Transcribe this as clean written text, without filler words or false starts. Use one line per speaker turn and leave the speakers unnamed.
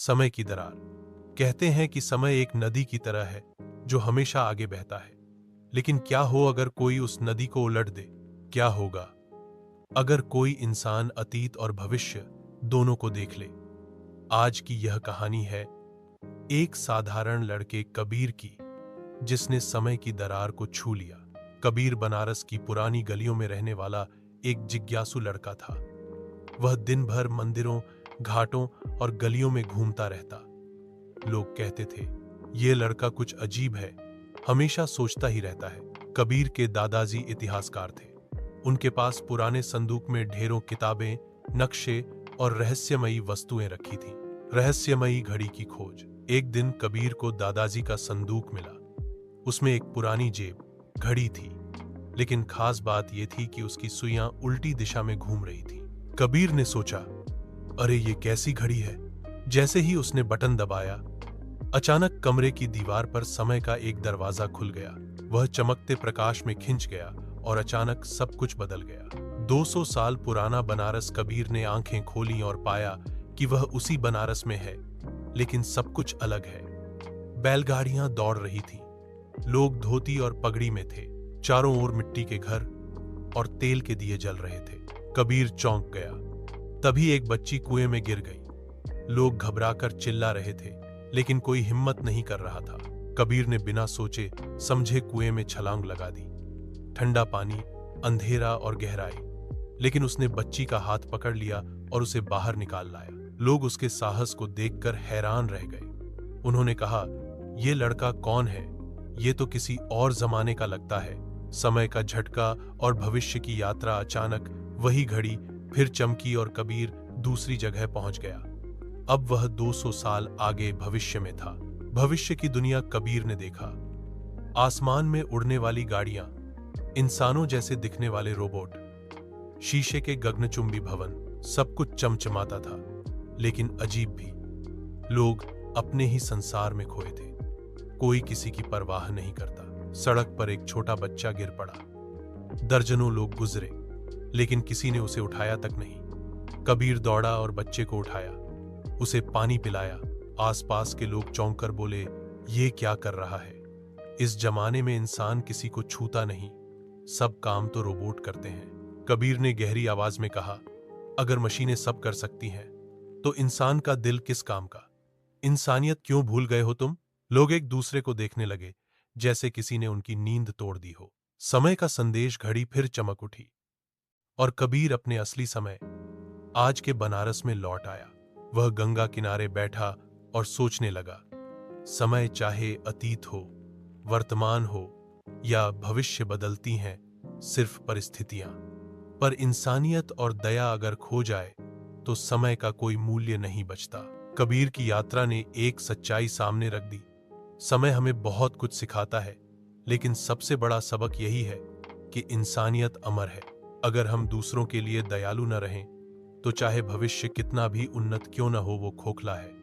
समय की दरार। कहते हैं कि समय एक नदी की तरह है जो हमेशा आगे बहता है। लेकिन क्या हो अगर कोई उस नदी को उलट दे? क्या होगा अगर कोई इंसान अतीत और भविष्य दोनों को देख ले? आज की यह कहानी है एक साधारण लड़के कबीर की, जिसने समय की दरार को छू लिया। कबीर बनारस की पुरानी गलियों में रहने वाला एक जिज्ञासु लड़का था। वह दिन भर मंदिरों, घाटों और गलियों में घूमता रहता। लोग कहते थे, ये लड़का कुछ अजीब है, हमेशा सोचता ही रहता है। कबीर के दादाजी इतिहासकार थे। उनके पास पुराने संदूक में ढेरों किताबें, नक्शे और रहस्यमयी वस्तुएं रखी थीं। रहस्यमयी घड़ी की खोज। एक दिन कबीर को दादाजी का संदूक मिला। उसमें एक पुरानी जेब घड़ी थी, लेकिन खास बात यह थी कि उसकी सुइयां उल्टी दिशा में घूम रही थी। कबीर ने सोचा, अरे ये कैसी घड़ी है? जैसे ही उसने बटन दबाया, अचानक कमरे की दीवार पर समय का एक दरवाजा खुल गया। वह चमकते प्रकाश में खिंच गया और अचानक सब कुछ बदल गया। 200 साल पुराना बनारस। कबीर ने आंखें खोलीं और पाया कि वह उसी बनारस में है, लेकिन सब कुछ अलग है। बैलगाड़ियां दौड़ रही थीं, लोग धोती और पगड़ी में थे, चारों ओर मिट्टी के घर और तेल के दिए जल रहे थे। कबीर चौंक गया। तभी एक बच्ची कुएं में गिर गई। लोग घबराकर चिल्ला रहे थे, लेकिन कोई हिम्मत नहीं कर रहा था। कबीर ने बिना सोचे समझे कुएं में छलांग लगा दी। ठंडा पानी, अंधेरा और गहराई, लेकिन उसने बच्ची का हाथ पकड़ लिया और उसे बाहर निकाल लाया। लोग उसके साहस को देखकर हैरान रह गए। उन्होंने कहा, यह लड़का कौन है? ये तो किसी और जमाने का लगता है। समय का झटका और भविष्य की यात्रा। अचानक वही घड़ी फिर चमकी और कबीर दूसरी जगह पहुंच गया। अब वह 200 साल आगे भविष्य में था। भविष्य की दुनिया कबीर ने देखा। आसमान में उड़ने वाली गाड़ियां, इंसानों जैसे दिखने वाले रोबोट, शीशे के गगनचुंबी भवन, सब कुछ चमचमाता था, लेकिन अजीब भी। लोग अपने ही संसार में खोए थे। कोई किसी की परवाह नहीं करता। सड़क पर एक छोटा बच्चा गिर पड़ा। दर्जनों लोग गुजरे, लेकिन किसी ने उसे उठाया तक नहीं। कबीर दौड़ा और बच्चे को उठाया, उसे पानी पिलाया। आसपास के लोग चौंककर बोले, ये क्या कर रहा है? इस जमाने में इंसान किसी को छूता नहीं, सब काम तो रोबोट करते हैं। कबीर ने गहरी आवाज में कहा, अगर मशीनें सब कर सकती हैं, तो इंसान का दिल किस काम का? इंसानियत क्यों भूल गए हो तुम? लोग एक दूसरे को देखने लगे, जैसे किसी ने उनकी नींद तोड़ दी हो। समय का संदेश। घड़ी फिर चमक उठी और कबीर अपने असली समय, आज के बनारस में लौट आया। वह गंगा किनारे बैठा और सोचने लगा, समय चाहे अतीत हो, वर्तमान हो या भविष्य, बदलती हैं सिर्फ परिस्थितियां। पर इंसानियत और दया अगर खो जाए तो समय का कोई मूल्य नहीं बचता। कबीर की यात्रा ने एक सच्चाई सामने रख दी। समय हमें बहुत कुछ सिखाता है, लेकिन सबसे बड़ा सबक यही है कि इंसानियत अमर है। अगर हम दूसरों के लिए दयालु न रहें, तो चाहे भविष्य कितना भी उन्नत क्यों न हो, वो खोखला है।